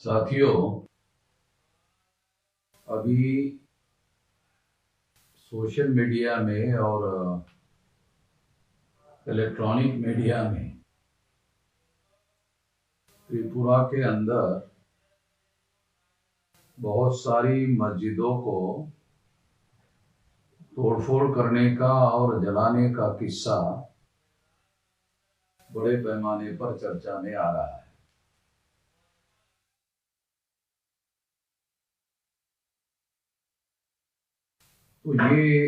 साथियों, अभी social media में और इलेक्ट्रॉनिक मीडिया में त्रिपुरा के अंदर बहुत सारी मस्जिदों को तोड़फोड़ करने का और जलाने का किस्सा बड़े पैमाने पर चर्चा में आ रहा है। तो ये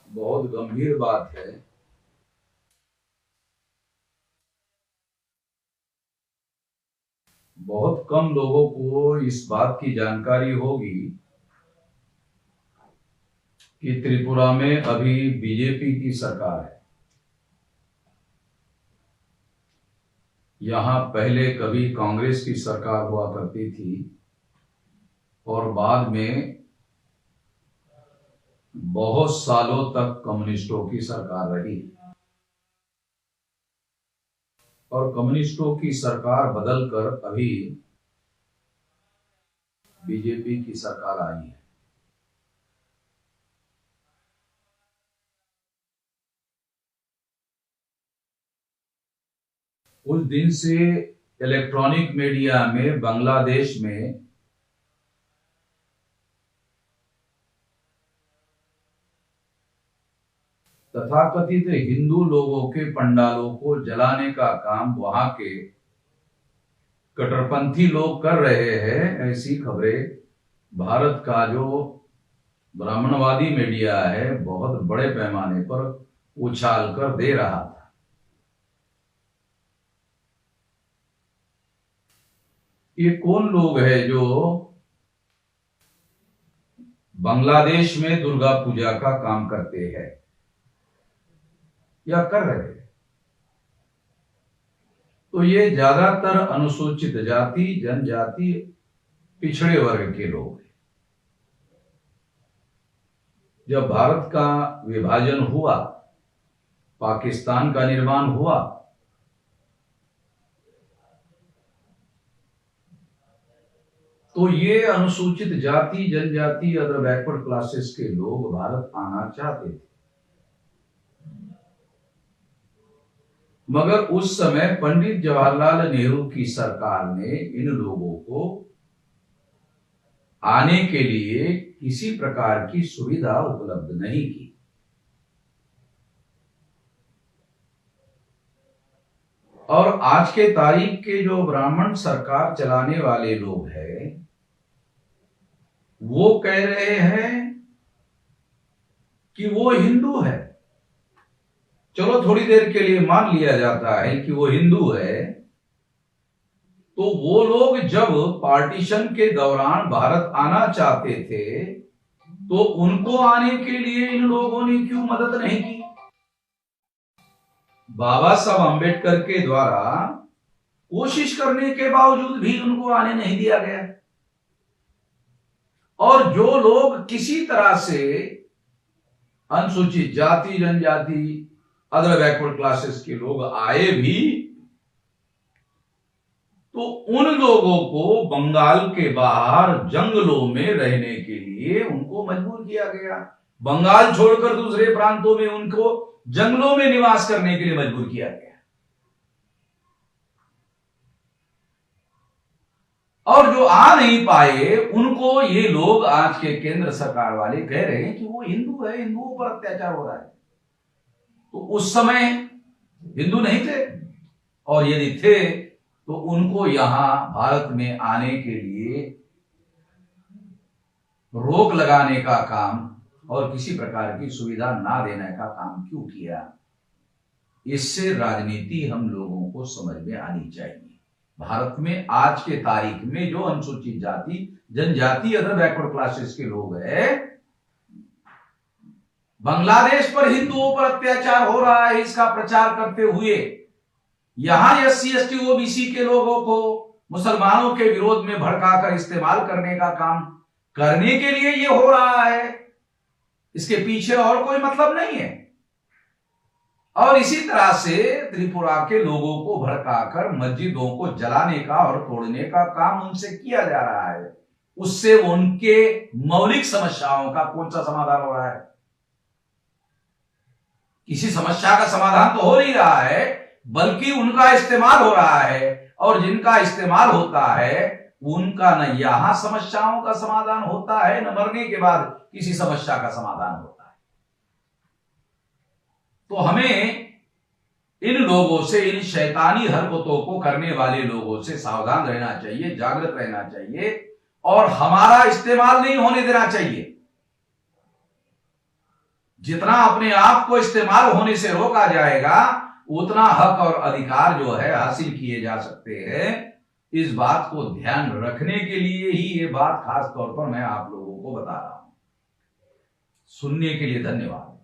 बहुत गंभीर बात है। बहुत कम लोगों को इस बात की जानकारी होगी कि त्रिपुरा में अभी बीजेपी की सरकार है। यहाँ पहले कभी कांग्रेस की सरकार हुआ करती थी और बाद में बहुत सालों तक कम्युनिस्टों की सरकार रही और कम्युनिस्टों की सरकार बदलकर अभी बीजेपी की सरकार आई है। उस दिन से इलेक्ट्रॉनिक मीडिया में बांग्लादेश में तथाकथित हिंदू लोगों के पंडालों को जलाने का काम वहां के कट्टरपंथी लोग कर रहे हैं, ऐसी खबरें भारत का जो ब्राह्मणवादी मीडिया है बहुत बड़े पैमाने पर उछाल कर दे रहा था। ये कौन लोग हैं जो बांग्लादेश में दुर्गा पूजा का काम करते हैं या कर रहे हैं? तो ये ज्यादातर अनुसूचित जाति, जनजाति, पिछड़े वर्ग के लोग हैं। जब भारत का विभाजन हुआ, पाकिस्तान का निर्माण हुआ, तो ये अनुसूचित जाति, जनजाति, अदर बैकवर्ड क्लासेस के लोग भारत आना चाहते थे। मगर उस समय पंडित जवाहरलाल नेहरू की सरकार ने इन लोगों को आने के लिए किसी प्रकार की सुविधा उपलब्ध नहीं की। और आज के तारीख के जो ब्राह्मण सरकार चलाने वाले लोग हैं वो कह रहे हैं कि वो हिंदू है। चलो थोड़ी देर के लिए मान लिया जाता है कि वो हिंदू है, तो वो लोग जब पार्टीशन के दौरान भारत आना चाहते थे तो उनको आने के लिए इन लोगों ने क्यों मदद नहीं की? बाबा साहब अंबेडकर के द्वारा कोशिश करने के बावजूद भी उनको आने नहीं दिया गया। और जो लोग किसी तरह से अनुसूचित जाति, जनजाति, अदर बैकवर्ड क्लासेस के लोग आए भी, तो उन लोगों को बंगाल के बाहर जंगलों में रहने के लिए उनको मजबूर किया गया। बंगाल छोड़कर दूसरे प्रांतों में उनको जंगलों में निवास करने के लिए मजबूर किया गया। और जो आ नहीं पाए उनको ये लोग आज के केंद्र सरकार वाले कह रहे हैं कि वो हिंदू है, हिंदुओं पर अत्याचार हो रहा है। तो उस समय हिंदू नहीं थे, और यदि थे तो उनको यहां भारत में आने के लिए रोक लगाने का काम और किसी प्रकार की सुविधा ना देने का काम क्यों किया? इससे राजनीति हम लोगों को समझ में आनी चाहिए। भारत में आज के तारीख में जो अनुसूचित जाति, जनजाति, अदर बैकवर्ड क्लासेस के लोग हैं, बांग्लादेश पर हिंदुओं पर अत्याचार हो रहा है इसका प्रचार करते हुए यहां SC, ST, OBC के लोगों को मुसलमानों के विरोध में भड़काकर इस्तेमाल करने का काम करने के लिए ये हो रहा है। इसके पीछे और कोई मतलब नहीं है। और इसी तरह से त्रिपुरा के लोगों को भड़काकर मस्जिदों को जलाने का और तोड़ने का काम उनसे किया जा रहा है। उससे उनके मौलिक समस्याओं का कौन सा समाधान हो रहा है? किसी समस्या का समाधान तो हो नहीं रहा है, बल्कि उनका इस्तेमाल हो रहा है। और जिनका इस्तेमाल होता है उनका न यहां समस्याओं का समाधान होता है, न मरने के बाद किसी समस्या का समाधान होता है। तो हमें इन लोगों से, इन शैतानी हरकतों को करने वाले लोगों से सावधान रहना चाहिए, जागृत रहना चाहिए और हमारा इस्तेमाल नहीं होने देना चाहिए। जितना अपने आप को इस्तेमाल होने से रोका जाएगा उतना हक और अधिकार जो है हासिल किए जा सकते हैं। इस बात को ध्यान रखने के लिए ही ये बात खास तौर पर मैं आप लोगों को बता रहा हूं। सुनने के लिए धन्यवाद।